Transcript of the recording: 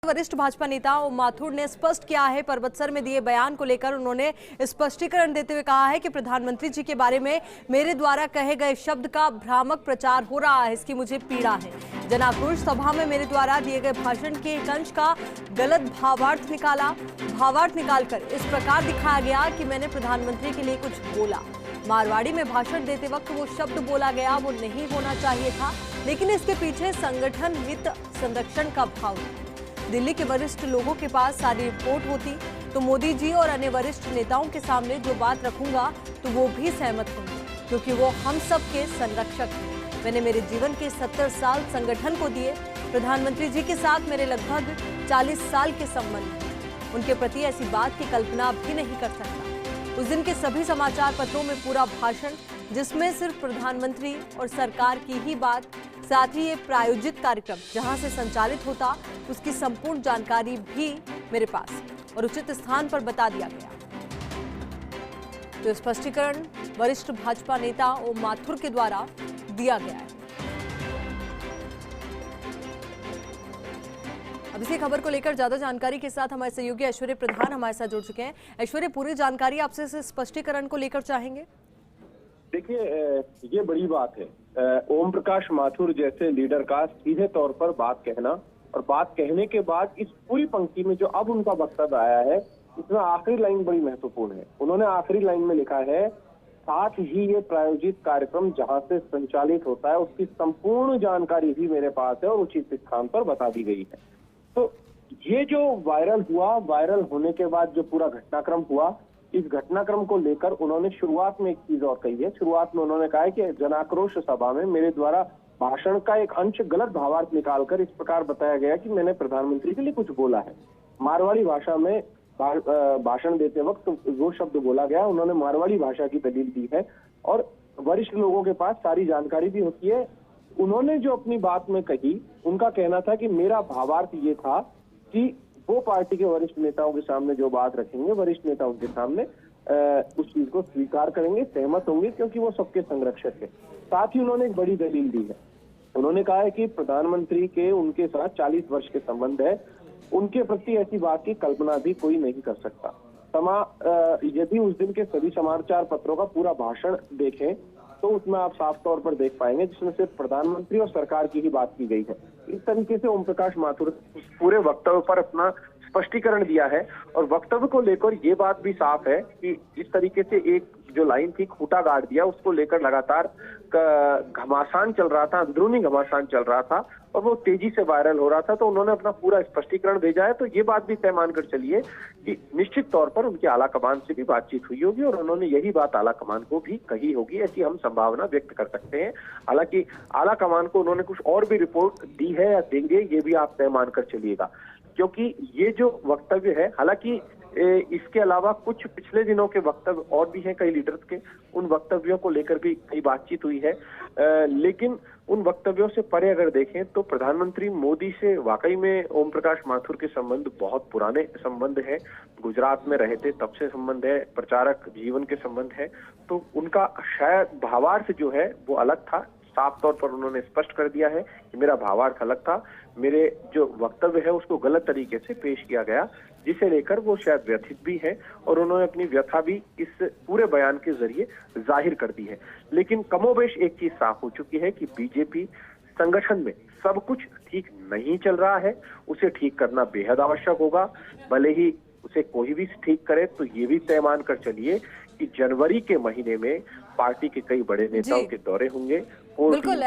वरिष्ठ भाजपा नेता ओम माथुर ने स्पष्ट किया है। पर्वतसर में दिए बयान को लेकर उन्होंने स्पष्टीकरण देते हुए कहा है कि प्रधानमंत्री जी के बारे में मेरे द्वारा कहे गए शब्द का भ्रामक प्रचार हो रहा है, इसकी मुझे पीड़ा है। जन आक्रोश सभा में मेरे द्वारा दिए गए भाषण के एक अंश का गलत भावार्थ निकालकर इस प्रकार दिखाया गया कि मैंने प्रधानमंत्री के लिए कुछ बोला। मारवाड़ी में भाषण देते वक्त वो शब्द बोला गया, वो नहीं होना चाहिए था, लेकिन इसके पीछे संगठन हित संरक्षण का भाव है। दिल्ली के वरिष्ठ लोगों के पास सारी रिपोर्ट होती तो मोदी जी और अन्य वरिष्ठ नेताओं के सामने जो बात रखूंगा तो वो भी सहमत होंगे, क्योंकि वो हम सब के संरक्षक हैं। मैंने मेरे जीवन के 70 साल संगठन को दिए। प्रधानमंत्री जी के साथ मेरे लगभग 40 साल के संबंध हैं। उनके प्रति ऐसी बात की कल्पना भी नहीं कर सकता। उस दिन के सभी समाचार पत्रों में पूरा भाषण, जिसमें सिर्फ प्रधानमंत्री और सरकार की ही बात, साथ ही ये प्रायोजित कार्यक्रम जहां से संचालित होता उसकी संपूर्ण जानकारी भी मेरे पास और उचित स्थान पर बता दिया गया। तो स्पष्टीकरण वरिष्ठ भाजपा नेता ओम माथुर के द्वारा दिया गया है। अब इसी खबर को लेकर ज्यादा जानकारी के साथ हमारे सहयोगी ऐश्वर्य प्रधान हमारे साथ जुड़ चुके हैं। ऐश्वर्य, पूरी जानकारी आपसे इस स्पष्टीकरण को लेकर चाहेंगे। देखिए, ये बड़ी बात है। ओम प्रकाश माथुर जैसे लीडर का सीधे तौर पर बात कहना और बात कहने के बाद इस पूरी पंक्ति में जो अब उनका वक्तव्य आया है, इसमें आखिरी लाइन बड़ी महत्वपूर्ण है। उन्होंने आखिरी लाइन में लिखा है, साथ ही ये प्रायोजित कार्यक्रम जहां से संचालित होता है उसकी संपूर्ण जानकारी भी मेरे पास है और उचित स्थान पर बता दी गई है। तो ये जो वायरल होने के बाद जो पूरा घटनाक्रम हुआ, इस घटनाक्रम को लेकर उन्होंने शुरुआत में एक चीज और कही है। शुरुआत में उन्होंने कहा है कि जनाक्रोश सभा में मेरे द्वारा भाषण का एक अंश गलत भावार्थ निकालकर इस प्रकार बताया गया कि मैंने प्रधानमंत्री के लिए कुछ बोला है। मारवाड़ी भाषा में भाषण देते वक्त वो शब्द बोला गया, उन्होंने मारवाड़ी भाषा की दलील दी है और वरिष्ठ लोगों के पास सारी जानकारी भी होती है। उन्होंने जो अपनी बात में कही, उनका कहना था कि मेरा भावार्थ ये था कि वो पार्टी के वरिष्ठ नेताओं के सामने जो बात रखेंगे, वरिष्ठ नेताओं के सामने उस चीज को स्वीकार करेंगे, सहमत होंगे, क्योंकि वो सबके संरक्षक है। साथ ही उन्होंने एक बड़ी दलील दी है। उन्होंने कहा है कि प्रधानमंत्री के उनके साथ 40 वर्ष के संबंध है, उनके प्रति ऐसी बात की कल्पना भी कोई नहीं कर सकता। यदि उस दिन के सभी समाचार पत्रों का पूरा भाषण देखें तो उसमें आप साफ तौर पर देख पाएंगे जिसमें सिर्फ प्रधानमंत्री और सरकार की ही बात की गई है। इस तरीके से ओम प्रकाश माथुर पूरे वक्तव्य पर अपना स्पष्टीकरण दिया है और वक्तव्य को लेकर ये बात भी साफ है कि इस तरीके से एक जो लाइन थी, खूंटा गाड़ दिया, उसको लेकर लगातार घमासान चल रहा था, अंदरूनी घमासान चल रहा था और वो तेजी से वायरल हो रहा था। तो उन्होंने अपना पूरा स्पष्टीकरण भेजा है। तो ये बात भी तय मानकर चलिए कि निश्चित तौर पर उनकी आला कमान से भी बातचीत हुई होगी और उन्होंने यही बात आला कमान को भी कही होगी, ऐसी हम संभावना व्यक्त कर सकते हैं। हालांकि आला कमान को उन्होंने कुछ और भी रिपोर्ट दी है या देंगे, ये भी आप तय मानकर चलिएगा, क्योंकि ये जो वक्तव्य है, हालांकि इसके अलावा कुछ पिछले दिनों के वक्तव्य और भी हैं कई लीडर्स के, उन वक्तव्यों को लेकर भी कई बातचीत हुई है। लेकिन उन वक्तव्यों से परे अगर देखें तो प्रधानमंत्री मोदी से वाकई में ओम प्रकाश माथुर के संबंध बहुत पुराने संबंध है। गुजरात में रहे थे तब से संबंध है, प्रचारक जीवन के संबंध है। तो उनका शायद भावार्थ जो है वो अलग था। साफ तौर पर उन्होंने स्पष्ट कर दिया है कि मेरा भावार्थ अलग था, मेरे जो वक्तव्य है उसको गलत तरीके से पेश किया गया, जिसे लेकर वो शायद व्यथित भी है और उन्होंने अपनी व्यथा भी इस पूरे बयान के जरिए जाहिर कर दी है। लेकिन कमोबेश एक चीज साफ हो चुकी है कि बीजेपी संगठन में सब कुछ ठीक नहीं चल रहा है, उसे ठीक करना बेहद आवश्यक होगा। भले ही उसे कोई भी ठीक करे, तो ये भी तय मान कर चलिए कि जनवरी के महीने में पार्टी के कई बड़े नेताओं के दौरे होंगे। बिल्कुल।